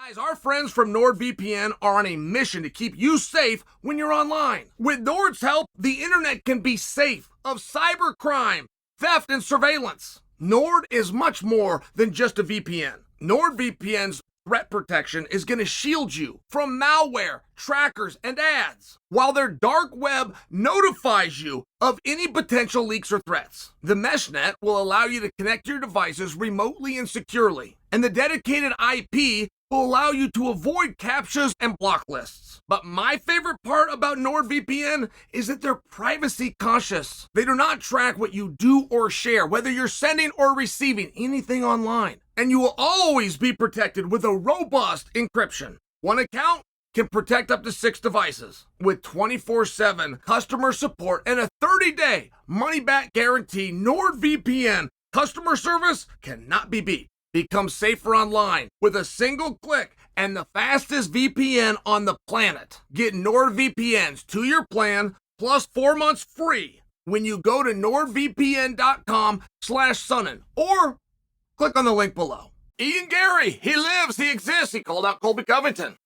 Guys, our friends from NordVPN are on a mission to keep you safe when you're online. With Nord's help, the internet can be safe of cybercrime, theft, and surveillance. Nord is much more than just a VPN. NordVPN's threat protection is going to shield you from malware, trackers, and ads, while their dark web notifies you of any potential leaks or threats. The meshnet will allow you to connect your devices remotely and securely, and the dedicated IP will allow you to avoid CAPTCHAs and block lists. But my favorite part about NordVPN is that they're privacy conscious. They do not track what you do or share, whether you're sending or receiving anything online. And you will always be protected with a robust encryption. One account can protect up to 6 devices with 24/7 customer support and a 30-day money-back guarantee. NordVPN customer service cannot be beat. Become safer online with a single click and the fastest VPN on the planet. Get NordVPN's 2-year plan plus 4 months free when you go to nordvpn.com/Sonnen or click on the link below. Ian Garry, he lives, he exists. He called out Colby Covington.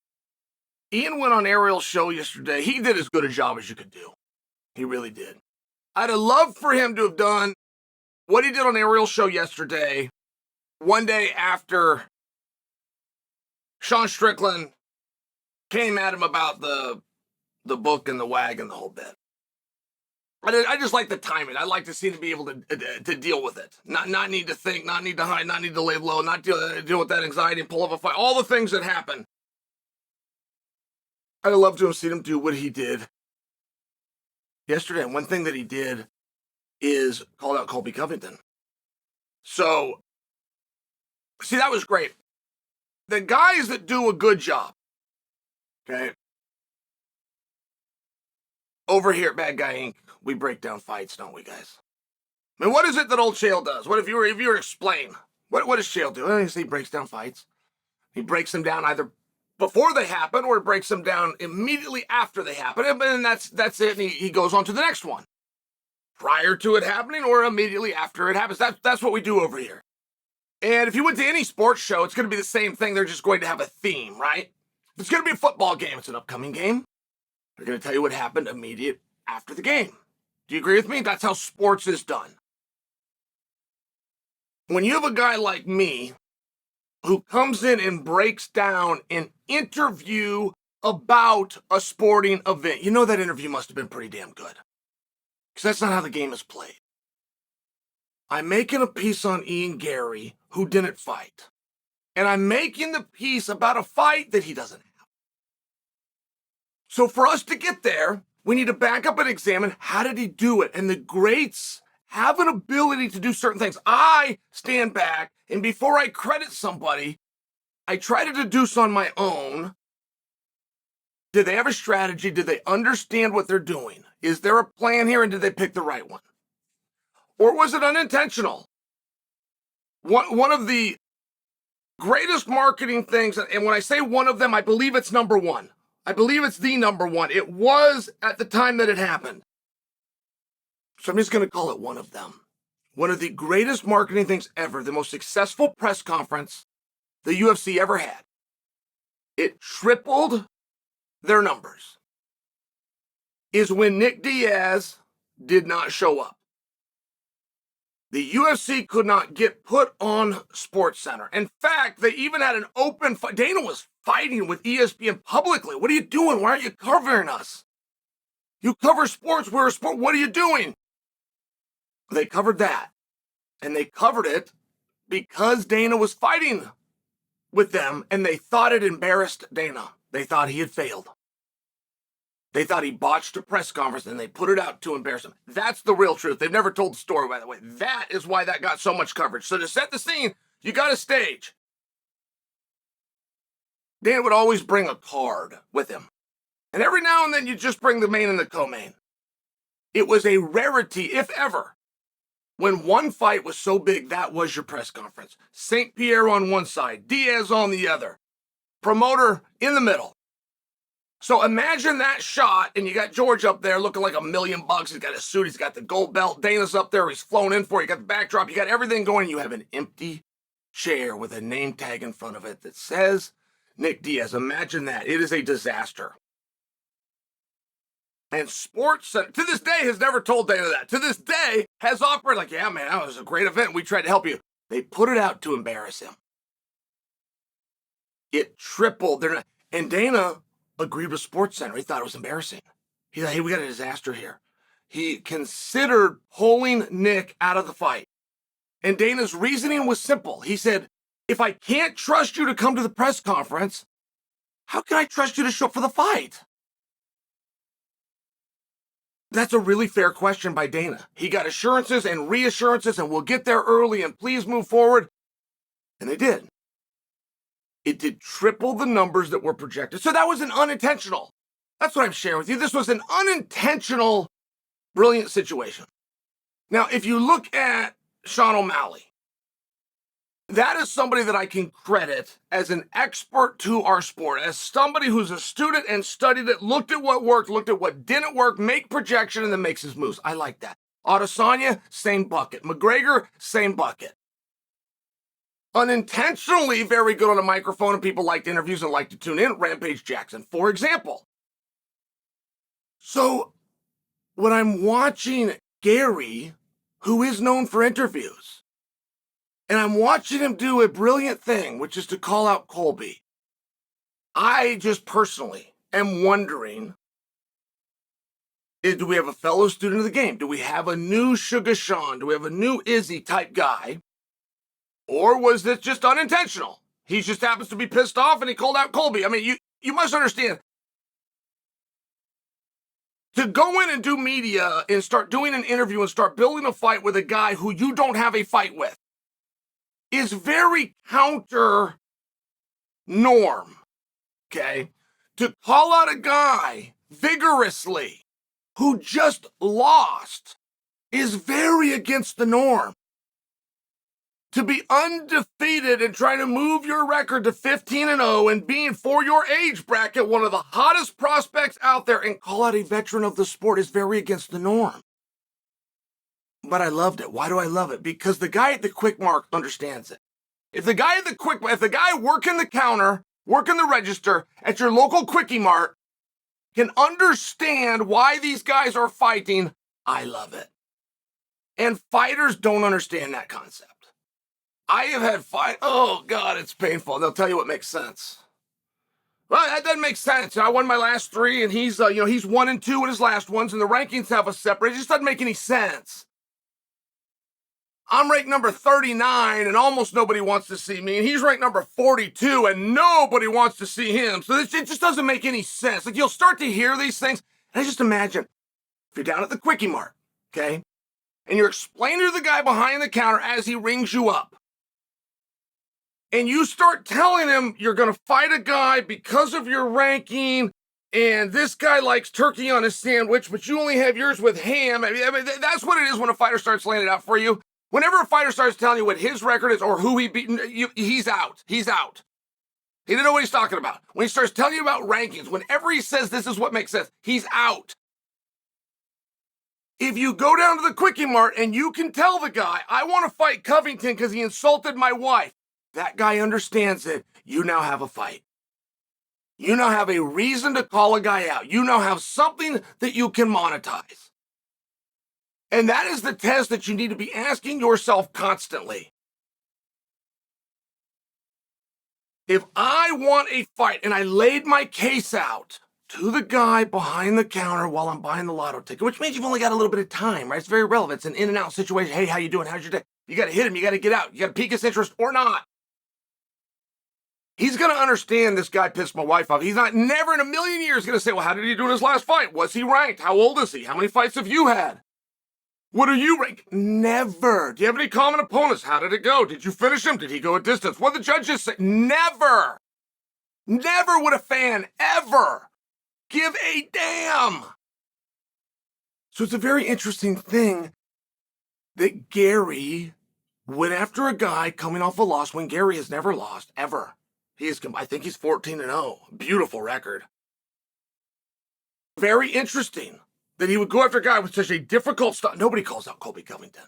Ian went on Ariel's show yesterday. He did as good a job as you could do. He really did. I'd have loved for him to have done what he did on Ariel's show yesterday, one day after Sean Strickland came at him about the book and the WAG and the whole bit. I just like the timing. I'd like to see him be able to deal with it. Not need to think, not need to hide, not need to lay low, not deal with that anxiety and pull up a fight. All the things that happen. I'd love to have seen him do what he did yesterday. And one thing that he did is called out Colby Covington. So, see, that was great. The guys that do a good job, okay? Over here at Bad Guy Inc., we break down fights, don't we, guys? I mean, what is it that old Chael does? What if you were to explain? What does Chael do? Well, he breaks down fights. He breaks them down either before they happen or breaks them down immediately after they happen. And that's it. And he goes on to the next one. Prior to it happening or immediately after it happens. That's what we do over here. And if you went to any sports show, it's going to be the same thing. They're just going to have a theme, right? If it's going to be a football game, it's an upcoming game. They're going to tell you what happened immediate after the game. Do you agree with me? That's how sports is done. When you have a guy like me who comes in and breaks down an interview about a sporting event, you know that interview must have been pretty damn good. Because that's not how the game is played. I'm making a piece on Ian Garry who didn't fight. And I'm making the piece about a fight that he doesn't have. So for us to get there, we need to back up and examine how did he do it? And the greats have an ability to do certain things. I stand back, and before I credit somebody, I try to deduce on my own, did they have a strategy? Did they understand what they're doing? Is there a plan here, and did they pick the right one? Or was it unintentional? One of the greatest marketing things, and when I say one of them, I believe it's number one. I believe it's the number one. It was at the time that it happened. So I'm just going to call it one of them. One of the greatest marketing things ever, the most successful press conference the UFC ever had. It tripled their numbers. Is when Nick Diaz did not show up. The UFC could not get put on SportsCenter. In fact, they even had an open fight. Dana was fighting with ESPN publicly. What are you doing? Why aren't you covering us? You cover sports. We're a sport. What are you doing? They covered that. And they covered it because Dana was fighting with them, and they thought it embarrassed Dana. They thought he had failed. They thought he botched a press conference, and they put it out to embarrass him. That's the real truth. They've never told the story, by the way. That is why that got so much coverage. So to set the scene, you got a stage. Dan would always bring a card with him. And every now and then, you just bring the main and the co-main. It was a rarity, if ever, when one fight was so big, that was your press conference. St. Pierre on one side, Diaz on the other, promoter in the middle. So imagine that shot, and you got George up there looking like $1 million. He's got a suit, he's got the gold belt. Dana's up there, he's flown in for it. You got the backdrop, you got everything going. You have an empty chair with a name tag in front of it that says Nick Diaz. Imagine that. It is a disaster. And Sports Center, to this day, has never told Dana that. To this day, has offered, like, yeah, man, that was a great event. We tried to help you. They put it out to embarrass him. It tripled. And Dana agreed with Sports Center. He thought it was embarrassing. He thought, hey, we got a disaster here. He considered pulling Nick out of the fight. And Dana's reasoning was simple. He said, if I can't trust you to come to the press conference, how can I trust you to show up for the fight? That's a really fair question by Dana. He got assurances and reassurances, and we'll get there early, and please move forward. And they did. It did triple the numbers that were projected. So that was an unintentional. That's what I'm sharing with you. This was an unintentional, brilliant situation. Now, if you look at Sean O'Malley, that is somebody that I can credit as an expert to our sport, as somebody who's a student and studied it, looked at what worked, looked at what didn't work, make projection, and then makes his moves. I like that. Adesanya, same bucket. McGregor, same bucket. Unintentionally very good on a microphone, and people liked interviews and liked to tune in. Rampage Jackson, for example. So when I'm watching Garry, who is known for interviews, and I'm watching him do a brilliant thing, which is to call out Colby, I just personally am wondering, do we have a fellow student of the game? Do we have a new Sugar Sean? Do we have a new Izzy type guy? Or was this just unintentional? He just happens to be pissed off and he called out Colby. I mean, you must understand, to go in and do media and start doing an interview and start building a fight with a guy who you don't have a fight with is very counter norm, okay? To call out a guy vigorously who just lost is very against the norm. To be undefeated and trying to move your record to 15-0 and being, for your age bracket, one of the hottest prospects out there and call out a veteran of the sport is very against the norm. But I loved it. Why do I love it? Because the guy at the quick mark understands it. If the guy working the counter, working the register at your local quickie mart can understand why these guys are fighting, I love it. And fighters don't understand that concept. I have had oh God, it's painful. They'll tell you what makes sense. Well, that doesn't make sense. I won my last 3, and he's 1-2 in his last ones, and the rankings have us separate. It just doesn't make any sense. I'm ranked number 39, and almost nobody wants to see me, and he's ranked number 42, and nobody wants to see him. So it just doesn't make any sense. Like, you'll start to hear these things, and I just imagine if you're down at the quickie mart, okay, and you're explaining to the guy behind the counter as he rings you up, and you start telling him you're going to fight a guy because of your ranking, and this guy likes turkey on his sandwich, but you only have yours with ham. I mean, that's what it is when a fighter starts laying it out for you. Whenever a fighter starts telling you what his record is or who he beat, he's out. He's out. He didn't know what he's talking about. When he starts telling you about rankings, whenever he says this is what makes sense, he's out. If you go down to the quickie mart and you can tell the guy, I want to fight Covington because he insulted my wife, that guy understands it. You now have a fight. You now have a reason to call a guy out. You now have something that you can monetize. And that is the test that you need to be asking yourself constantly. If I want a fight and I laid my case out to the guy behind the counter while I'm buying the lotto ticket, which means you've only got a little bit of time, right? It's very relevant. It's an in and out situation. Hey, how you doing? How's your day? You got to hit him. You got to get out. You got to pique his interest or not. He's going to understand this guy pissed my wife off. He's never in a million years going to say, well, how did he do in his last fight? Was he ranked? How old is he? How many fights have you had? What are you ranked? Never. Do you have any common opponents? How did it go? Did you finish him? Did he go a distance? What did the judges say? Never. Never would a fan ever give a damn. So it's a very interesting thing that Garry went after a guy coming off a loss when Garry has never lost, ever. I think he's 14-0. Beautiful record. Very interesting that he would go after a guy with such a difficult stuff. Nobody calls out Colby Covington.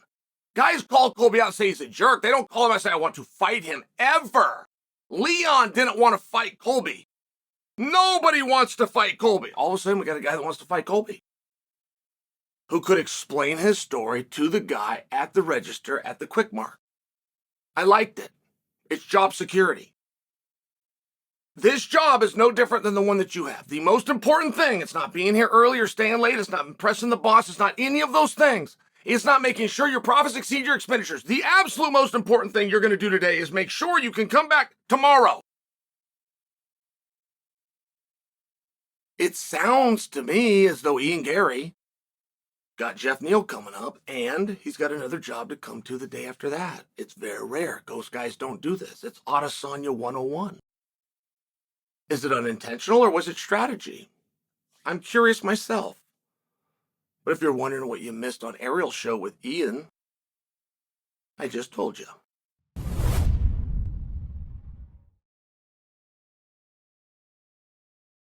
Guys call Colby out and say he's a jerk. They don't call him out and say, I want to fight him, ever. Leon didn't want to fight Colby. Nobody wants to fight Colby. All of a sudden, we got a guy that wants to fight Colby, who could explain his story to the guy at the register at the Quick Mart. I liked it. It's job security. This job is no different than the one that you have. The most important thing, it's not being here early or staying late. It's not impressing the boss. It's not any of those things. It's not making sure your profits exceed your expenditures. The absolute most important thing you're going to do today is make sure you can come back tomorrow. It sounds to me as though Ian Garry got Jeff Neal coming up, and he's got another job to come to the day after that. It's very rare. Ghost guys don't do this. It's Adesanya 101. Is it unintentional or was it strategy? I'm curious myself. But if you're wondering what you missed on Ariel's show with Ian, I just told you.